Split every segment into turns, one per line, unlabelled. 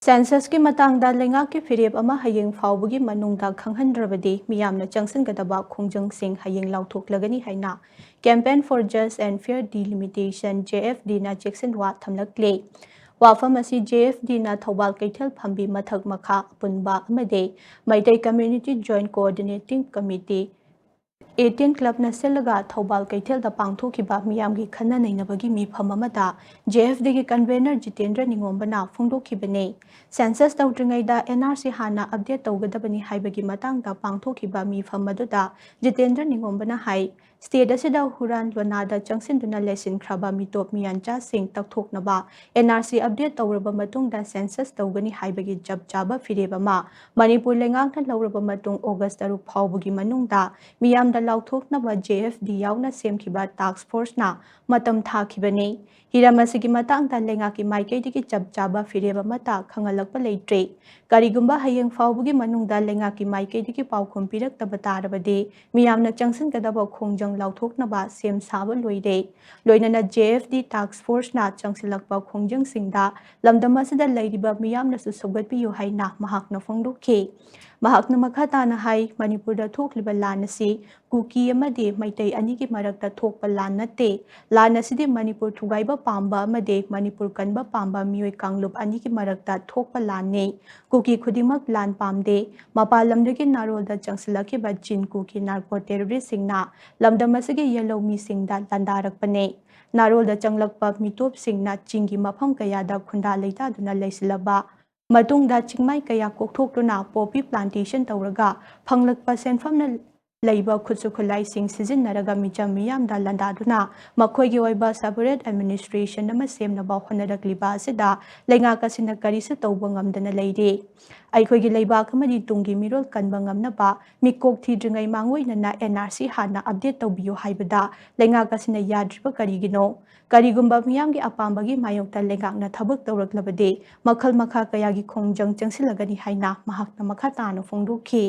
Census की matangda lenga की फिरेब अमा Hayeng फाउबगी मनुंगदा खंगहनद्रबदी मियामना चंगसनगदबा खोंगजंग सिंह Hayeng लाउथोकलगनी हाइना campaign for just and fair delimitation JFD ना चेक्सन वा थमलकले वाफम असी JFD ना थौबाल कैथल फंबी मथक मखा पुनबा अमदे Meitei community joint coordinating committee 18 club न सेलगा थौबाल कैथल द पांगथोखिबा मियामगी खन्ना नैनबगी मिफम अमदा JFD की कन्वेनर जितेंद्र निंगोंबना फोंदोखिबने सेंसस तौद्रिंगैदा NRC हाना अपडेट तौगदबनी हाइबगी मतंगदा पांगथोखिबा मिफम मदुदा जितेंद्र निंगोंबना हाई स्टेट असिदा हुरान लोनादा चंगसिनदुना लेसिनख्रबा मिटोप मियानचा सिंह तकथोकनबा NRC अपडेट तौरबा मतुंगदा सेंसस तौगनी हाइबगी जब चाबा फिरेबमा मणिपुर लेंगांगना लौरबा मतुंग ऑगस्ट 3 फाउबगी मनुंगदा मियामदा लाउथोकनबा JFD यावना सेमखिबा टास्क फोर्सना मतम थाखिबने हिरम असिगी मतंगदा लेंगाकी माइकैदिगी जब चाबा फिरेबा मता खंगलकपा लेट्रे करिगुंबा Hayeng फाउबगी मनुंगदा लेंगाकी माइकैदिगी पाउखुम पिरक्तबा तारबदे मियामना चंगसनगदबा खोंगजंग लाउथोकनबा सेम साबा लोइरे लोइनना JFD task फोर्सना चंगसिलकपा खोंगजंग सिंगदा लमदम असिदा लैरिबा मियामनासु सौगतपियु हाइना महाकना फोंदोखे महाकना मखाताना high मणिपुरदा थोकलिबा लानसी cookie अमदे Meitei अनिगी मरक्ता थोकपा लान नते लान असिदि मणिपुर थुगाइबा पांबा अमदे मणिपुर कनबा पांबा मियोय कांगलुप अनिगी मरक्ता थोकपा लानने कुकी खुदिमक लान पामदे मपाल लमदगी नारोलदा चंगसिलखिबा चिन कुकी नार्को टेररिस्ट सिंगना लमदम असिगी येलो मी सिंगदा लंदारकपने नारोलदा चंगलकपा मिटोप सिंगना चिंगी मफम कयादा खुंदा लेतादुना लेसिलबा मतुंगदा चिंगमाई कया कोकथोक्तुना पॉपी प्लांटेशन तौरगा फंगलकपा सेनफमना लैबा खुत्सु खुलाई सिंग सिजिन्नरगा मिचम मियामदा लंदादुना मखोइगी ओइबा सेपरेट एडमिनिस्ट्रेशन अमा सेमनबा होनरकलिबा असिदा लेंगाकसिना करिसु तौबा ngamdana leide अखोइगी लेबाक अमदि तुंगी मिरोल कनबा ngamnaba मिकोक थीद्रिंगै मांगोइनना NRC हाना अपडेट तौबियो हाइबदा लेंगाकसिना याद्रिबा करिगिनो करिगुंबा मियामगी अपाम्बगी मायोक्ता लेंगाकना थबक तौरकलबदे मखल मखा कयागी खोंगजंग चंगसिलगनी हाइना महाकना मखा तानो फोंदोखि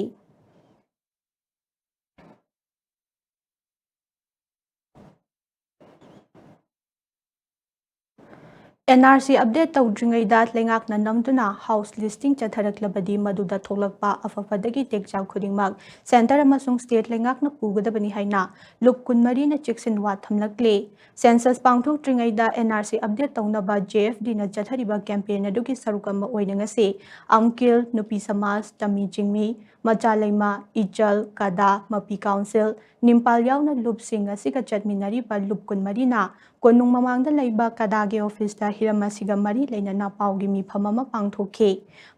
NRC अपडेट तौद्रिंगैदा लेंगाकना नमदुना हाउस लिस्टिंग चथरकलबदी मदुदा थोलकपा अफफदगी टेक्चाव खुदिंगमक सेंटर अमसुंग स्टेट लेंगाकना पुगदबनी हाइना लुप कुनमरीना चेक्सिन वा थमलकले सेंसस पांगथोक्ट्रिंगैदा NRC अपडेट तौनबा JFD ना चथरिबा कैंपेन अदुगी सरुक अमा ओइनंगसे अमकिल नुपी समाज तमी जिंगमी मचालैमा इचल कादा मपी काउंसिल निम्पाल यावना लुप सिंग असिगा चटमिनरिबा लुप कुनमरीना कोनुंग ममांगदा लैबा कादागे ऑफिसदा हिरमसिगा मरी लेनना पाउगी मिफम अमा पांगथोखे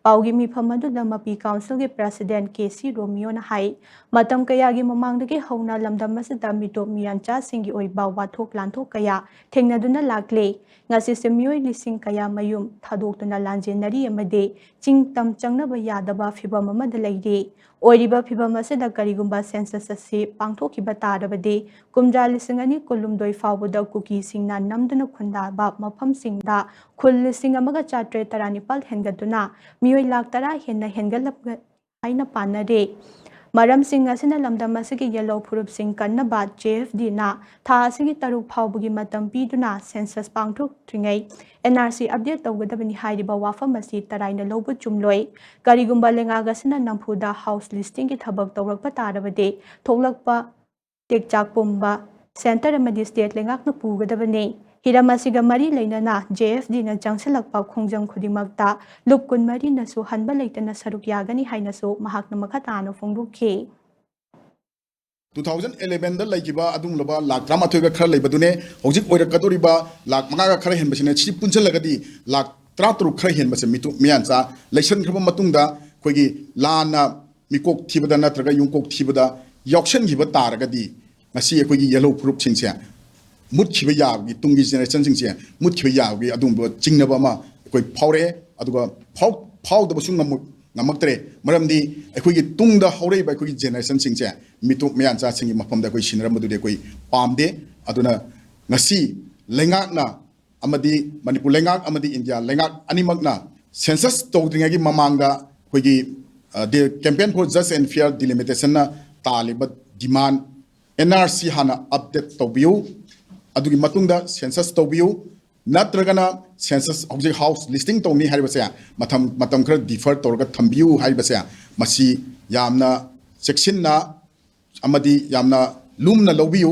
पाउगी मिफम अदुदा मपी काउंसिल के प्रेसिडेंट KC रोमियोना हाई मतम कयागी ममांगदगे हौना लमदम असिदा मिटोप मियानचा सिंगी ओइबा वाथोक लांथोक कया थेंगनदुना लाक्ले ngasi मियोय लिसिंग कया मयुम थादोक्तुना लांजेनरी अमदे चिंगतम चंगनबा यादबा फिबम अमदा लैरे ओइरिबा फिबम असिदा करिगुंबा सेंसस असि पांगथोखिबा तारबदे कुमजा लिसिंग अनि कुलुमदोय फावबदा कुकी सिंगना नमदुना खुंदाबा मफम सिंगदा खुल लिसिंग अमगा चात्रे तरानिपाल हेंगदुना मियोय लाख तरा हेन्ना हेंगलप हाइना पानरे मरम सिंह असिना लमदम असिगी येलो फुरुप सिंह कन्नबा JFD ना था असिगी तरुक फावबगी मतम पीदुना सेंसस पांगथोक्ट्रिंगै NRC अपडेट तौगदबनी हाइरिबा वाफम असि तराइना लौबु चुमलोय करिगुंबा लेंगागसिना नमफुदा हाउस लिस्टिंग की थबक तौरकपा तारबदे थोलकपा टेक्चाक पुंबा सेंटर अमदि स्टेट लेंगाकना पुगदबने हिरमसिगा मरी लेनना JFD ना चंगसिलकपा खोंगजंग खुदिमकता लुप कुनमरी नसु हनबा लेतना सरुक यागनी हाइनसु महाकना मखातानो फोंदोखे
2011 दा लाइकिबा अदुंगलबा लाख 13 गा खर लेबदुने हौजिक ओइरकदोरिबा लाख 5 गा खर हेनबसिने छि पुंचलगदी लाख 13 खर हेनबसे मितु मियानचा लेसन खरबा मतुंगदा खोगी लाना मिकोक थिबदा नत्रगा युंकोक थिबदा यॉक्शन गिबा तारगदी ngasi खोगी yellow proof सिंगसे मुतखिबा याबगी Tungi generation सिंगसे मुतखिबा याबगी अदुंबो चिंगनबा मा कोई फावरे अदुगा फावदबसु ngamatre maramdi akhoi tungda hore ba akhoi generation singche mitu myancha singi mafamda koi sinram du de koi pamde aduna ngasi lengak na amadi manipur lengak amadi india lengak animak na census tawdringa gi mamangda koi gi the campaign for just and fair delimitation na talibat demand NRC hana update tawbiu adugi matungda census tawbiu नत्रगना census हौजिक house listing तौनी हाइबसे मतम खर differ तौरगा थंबियु हाइबसे मसी यामना चेक्सिनना अमदी यामना लुमना लौबियु